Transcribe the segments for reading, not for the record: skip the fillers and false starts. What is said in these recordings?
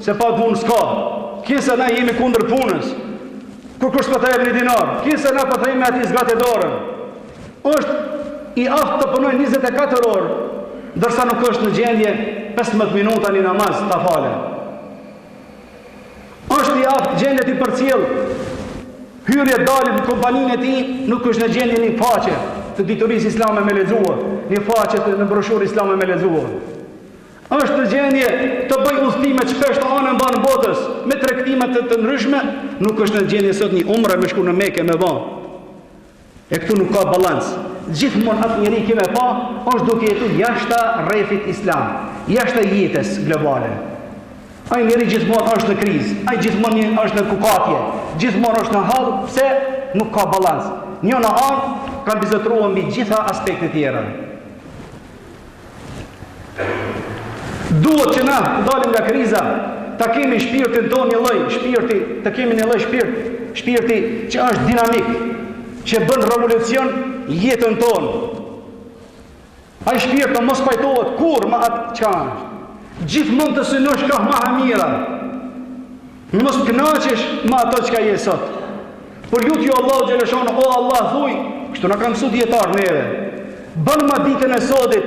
se pa punë s'ka. Kise na jemi kundër punës. Kur kush po të jep një dinar, kise na po themi ati zgatë dorën. Është i aftë të punoj 24 orë, ndërsa nuk është në gjendje 15 minuta një namaz ta falë. Është i aftë gjendje ti përcjell hyrje dalin në kompaninë e tij, nuk është në gjendje një faqe të diturisë islame me lexuar, një faqe në broshurë islame me lexuar. Është në gjendje të bëj udhëtime shpesh të anën banë botës me tregtime të ndryshme, nuk është në gjendje sot një umre me shku në Mekë me vën. E këtu nuk ka balans. Gjithmonë atë njeri kime pa, është duke jetu jashta rrethit islam, jashta jetës globale. Ai njeri gjithmonë është në krizë, ai gjithmonë është në kukatje, gjithmonë është në hall, pse nuk ka balans. Një në anë kanë bizetruar mbi gjitha aspektet tjera. Duhet që na dalim nga kriza, ta kemi shpirtin tonë një lloj shpirti, ta kemi një lloj shpirti që është dinamik, që bën revolucion jetën tonë. Ai shpirt të mos pajtohet kur me atë çka është. Gjithmonë të synosh ka më e mira. Mos kënaqesh me ato çka je sot. Por lutju Allahu xhaleshon, o Allah thuj, kështu na ka mësuar dietar neve. Bën ma ditën e sotit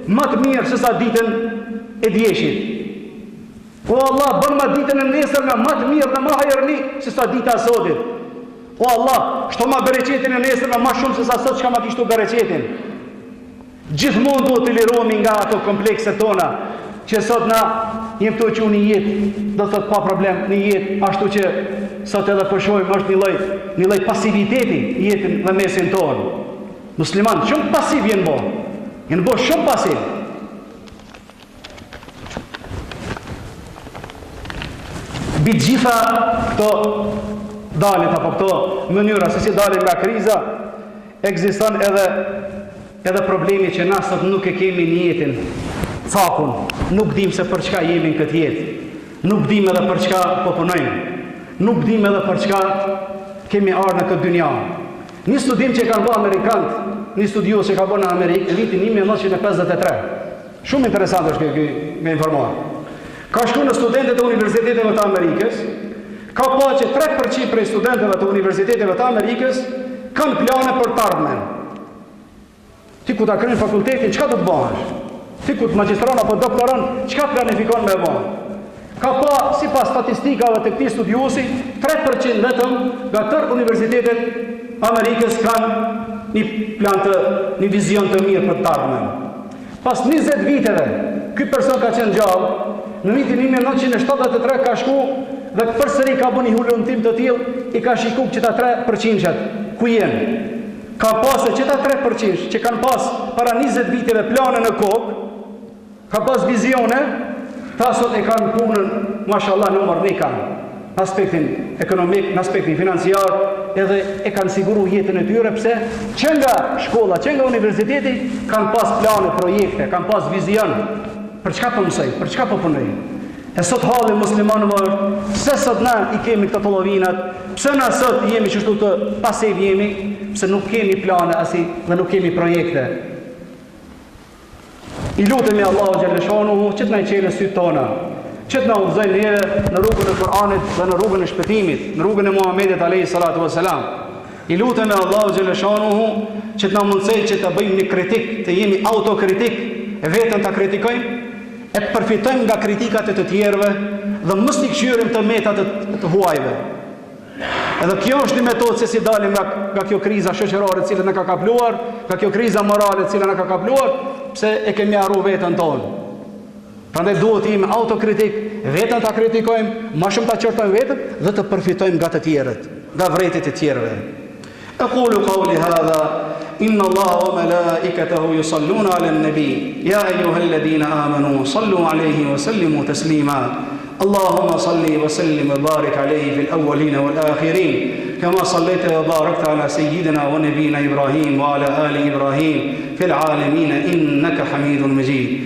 më të mirë se sa ditën e djeshit. O Allah, bën ma ditën e nesërme më të mirë dhe më hajërni se sa dita e sotit. O Allah, shto ma bereqetin e nesërme më shumë se sa sot çka ma kishtu bereqetin. Gjithmonë duhet të lirohemi nga ato komplekse tona, që sot na jem këtu që unë jetë, do të thot pa problem, një jetë ashtu që sot edhe përshojmë është një lloj pasiviteti jetën dhe mesin tonë. Musliman shumë pasiv jenë bo shumë pasiv. Bitë gjitha këto dalit apo këto mënyra se si dalim nga kriza, ekziston edhe problemi që na sot nuk e kemi në jetën cakun, nuk dim se për çka jemi në këtë jetë, nuk dim edhe për çka po punojmë, nuk dim edhe për çka kemi ardhur në këtë dynja. Një studim që kanë bërë amerikanët, një studios që ka bërë në Amerikë në vitin 1953. Shumë interesant është kjo me informuar. Ka shku në studentët e universiteteve të Amerikës, ka pa që 3% prej studentëve të universiteteve të Amerikës kanë plane për të ardhmen. Ti ku ta kryen fakultetin, çka do të bëhesh? Ti ku të magjistran apo doktoran, çka planifikon me bëj? Ka pa, sipas statistikave të këtij studiosi, 3% vetëm nga tërë universitetet Amerikës kanë një vizion të mirë për të ardhmen. Pas 20 viteve, ky person ka qenë gjallë, në vitin 1973 ka shku dhe përsëri ka bën një hulumtim të tillë, i ka shikuar që ta 3% ku janë. Ka pasë që ta 3% që kanë pas para 20 viteve plane në kokë, ka pas vizione, ta sot e kanë punën, mashallah, në numër 1 kanë, në aspektin ekonomik, në aspektin financiar, edhe e kanë siguru jetën e tyre, pse që nga shkolla, që nga universiteti, kanë pas plane, projekte, kanë pas vizion, për çka po mësoj, për çka po punoj. E sot halli muslimanëve është, pse sot na i kemi këto pollovinat, pse na sot jemi çështu të pasiv jemi, pse nuk kemi plane asi dhe nuk kemi projekte. I lutemi Allahu xhaleshanuhu që të na çelë sytë tona, që të na udhëzojë neve në rrugën e Kur'anit dhe në rrugën e shpëtimit, në rrugën e Muhamedit alayhi salatu wassalam. I lutemi Allahu xhaleshanuhu që të na mundsoj që të bëjmë një kritik, të jemi autokritik, vetën ta kritikojmë, e të përfitojmë nga kritikat e të tjerëve dhe mos t'i këshyrim të metat të huajve. Edhe kjo është një metodë se si dalim nga kjo kriza shoqërore e cila na ka kapluar, nga kjo kriza morale e cila na ka kapluar, pse e kemi harruar veten tonë. Prandaj duhet të jemi autokritik, vetën ta kritikojmë, më shumë ta qortojmë veten dhe të përfitojmë nga të tjerët, nga vërejtjet e tjerëve. أقول قولي هذا إن الله وملائكته يصلون على النبي يا أيها الذين آمنوا صلوا عليه وسلموا تسليما اللهم صل وسلم وبارك عليه في الأولين والآخرين كما صليت وباركت على سيدنا ونبينا إبراهيم وعلى آل إبراهيم في العالمين إنك حميد مجيد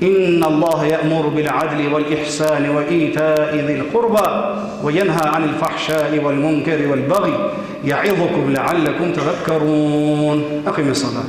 إن الله يأمر بالعدل والإحسان وإيتاء ذي القربى وينهى عن الفحشاء والمنكر والبغي يعظكم لعلكم تذكرون أقم الصلاة.